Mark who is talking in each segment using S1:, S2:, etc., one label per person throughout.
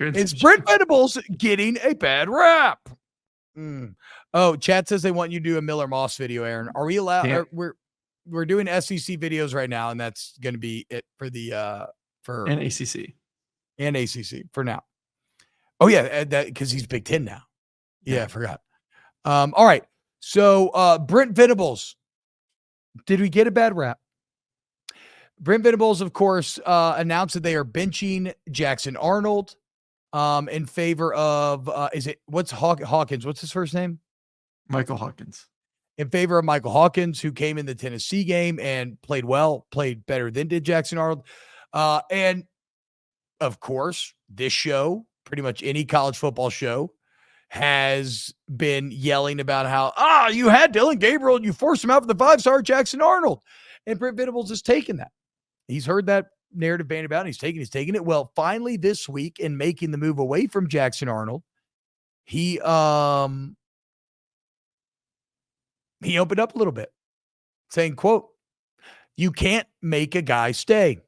S1: Is Brent Venables getting a bad rap? Oh, chat says they want you to do a Miller Moss video, Aaron. Are we allowed? We're doing SEC videos right now, and that's going to be it for the for ACC for now. Oh yeah, because he's Big Ten now. Yeah, I forgot. All right. So Brent Venables, did we get a bad rap? Brent Venables, of course, announced that they are benching Jackson Arnold in favor of what's Hawkins? What's his first name?
S2: Michael Hawkins.
S1: In favor of Michael Hawkins, who came in the Tennessee game and played better than did Jackson Arnold. And of course, this show, pretty much any college football show, has been yelling about how, you had Dillon Gabriel and you forced him out for the 5-star Jackson Arnold. And Brent Venables has taken that. He's heard that narrative bandied about, and he's taking it. Well, finally this week, in making the move away from Jackson Arnold, he opened up a little bit, saying, quote, "You can't make a guy stay.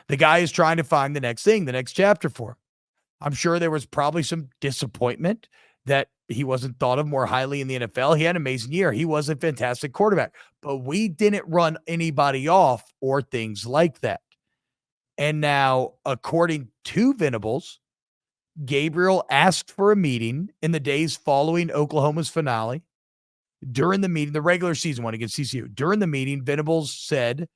S1: The guy is trying to find the next thing, the next chapter for him. I'm sure there was probably some disappointment that he wasn't thought of more highly in the NFL. He had an amazing year. He was a fantastic quarterback, but we didn't run anybody off or things like that." And now, according to Venables, Gabriel asked for a meeting in the days following Oklahoma's finale. During the meeting, the regular season one against CCU, during the meeting, Venables said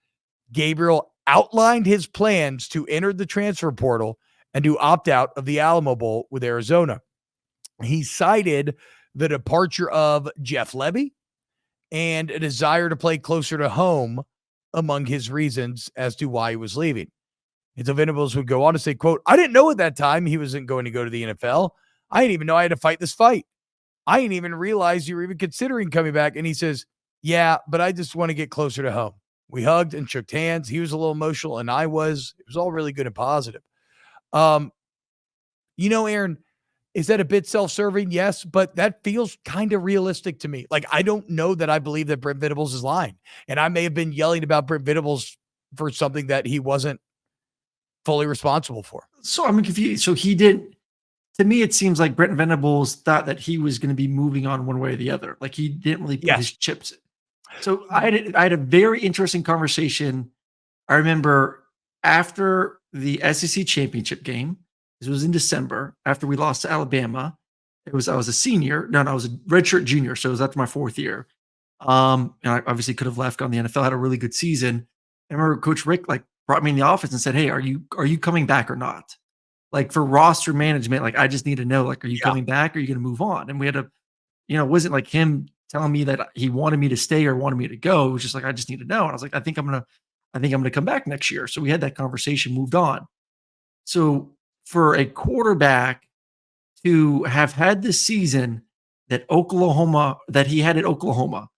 S1: Gabriel outlined his plans to enter the transfer portal and to opt out of the Alamo Bowl with Arizona. He cited the departure of Jeff Levy and a desire to play closer to home among his reasons as to why he was leaving. And so Venables would go on to say, quote, "I didn't know at that time he wasn't going to go to the NFL. I didn't even know I had to fight this fight. I didn't even realize you were even considering coming back." And he says, "Yeah, but I just want to get closer to home." We hugged and shook hands. He was a little emotional, and I was. It was all really good and positive. Aaron, is that a bit self-serving? Yes, but that feels kind of realistic to me. Like, I don't know that I believe that Brent Venables is lying. And I may have been yelling about Brent Venables for something that he wasn't fully responsible for.
S2: So I'm confused. So he didn't, to me, it seems like Brent Venables thought that he was going to be moving on one way or the other. Like, he didn't really put his chips in. So I had a very interesting conversation. I remember after the SEC championship game, this was in December, after we lost to Alabama. I was a senior. No, I was a redshirt junior. So it was after my 4th year. And I obviously could have left on the NFL, had a really good season. I remember Coach Rick brought me in the office and said, "Hey, are you coming back or not? Like, for roster management, like, I just need to know, like, are you coming back or are you going to move on?" And we had it wasn't like him telling me that he wanted me to stay or wanted me to go. It was just like, I just need to know. And I was like, I think I'm going to come back next year. So we had that conversation, moved on. So for a quarterback to have had this season that he had at Oklahoma,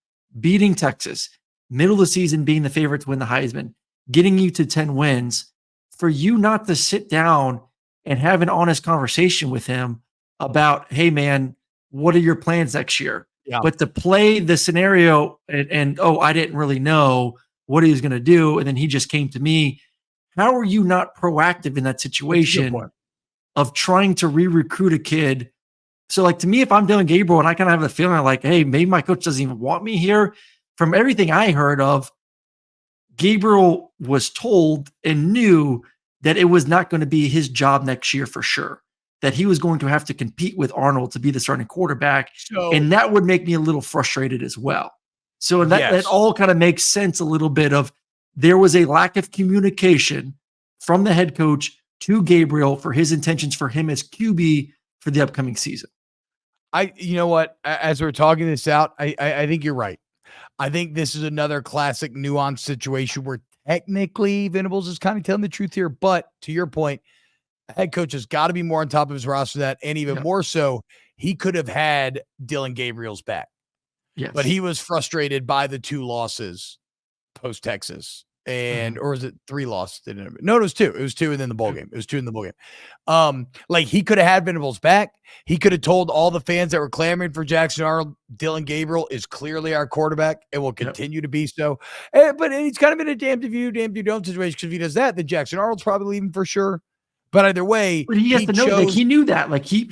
S2: beating Texas, middle of the season being the favorite to win the Heisman, getting you to 10 wins, for you not to sit down and have an honest conversation with him about, "Hey man, what are your plans next year?" Yeah. But to play the scenario and I didn't really know what he was going to do. And then he just came to me. How are you not proactive in that situation of trying to re-recruit a kid? So, like, to me, if I'm Dillon Gabriel and I kind of have the feeling like, hey, maybe my coach doesn't even want me here. From everything I heard of, Gabriel was told and knew that it was not going to be his job next year for sure, that he was going to have to compete with Arnold to be the starting quarterback. And that would make me a little frustrated as well. So that all kind of makes sense a little bit of, there was a lack of communication from the head coach to Gabriel for his intentions for him as QB for the upcoming season.
S1: You know what? As we're talking this out, I think you're right. I think this is another classic nuanced situation where technically Venables is kind of telling the truth here. But to your point, head coach has got to be more on top of his roster than that. And even more so, he could have had Dillon Gabriel's back.
S2: Yes.
S1: But he was frustrated by the 2 losses post Texas. And or was it 3 losses? No, it was 2. It was 2 and then the bowl game. It was 2 in the bowl game. Like, he could have had Venables back. He could have told all the fans that were clamoring for Jackson Arnold, Dillon Gabriel is clearly our quarterback and will continue to be so. But he's kind of in a damned if you do, damned if you don't situation, because if he does that, then Jackson Arnold's probably leaving for sure. But either way,
S2: But he has
S1: he
S2: to know, like,
S1: chose.
S2: he knew that, like, he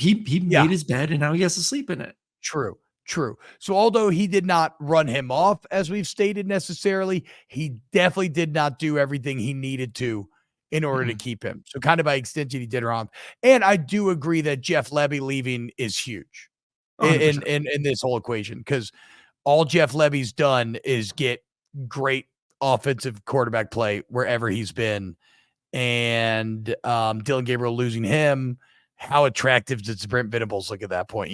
S1: Yeah,
S2: made his bed and now he has to sleep in it.
S1: true, true. So although he did not run him off, as we've stated necessarily, he definitely did not do everything he needed to in order to
S2: Mhm.
S1: keep him. So kind of by extension, he did wrong. And I do agree that Jeff Lebby leaving is huge in
S2: 100%.
S1: in in this whole equation, because all Jeff Lebby's done is get great offensive quarterback play wherever he's been. And Dillon Gabriel losing him, how attractive does Brent Venables look at that point,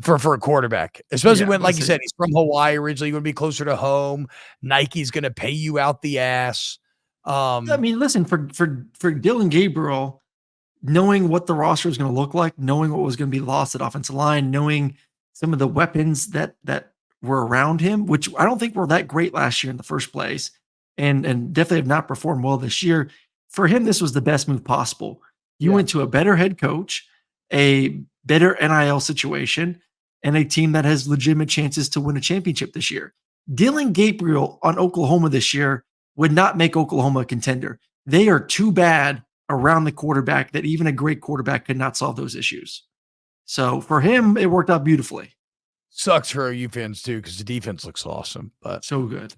S1: for a quarterback, especially
S2: Yeah,
S1: when, like you
S2: listen,
S1: said, he's from Hawaii originally, going to be closer to home. Nike's going to pay you out the ass.
S2: I mean, listen, for Dillon Gabriel, knowing what the roster is gonna look like, knowing what was gonna be lost at offensive line, knowing some of the weapons that were around him, which I don't think were that great last year in the first place, and definitely have not performed well this year. For him, this was the best move possible. You
S1: Yeah.
S2: went to a better head coach, a better NIL situation, and a team that has legitimate chances to win a championship this year. Dillon Gabriel on Oklahoma this year would not make Oklahoma a contender. They are too bad around the quarterback that even a great quarterback could not solve those issues. So for him, it worked out beautifully.
S1: Sucks for OU fans too, because the defense looks awesome. But
S2: So good.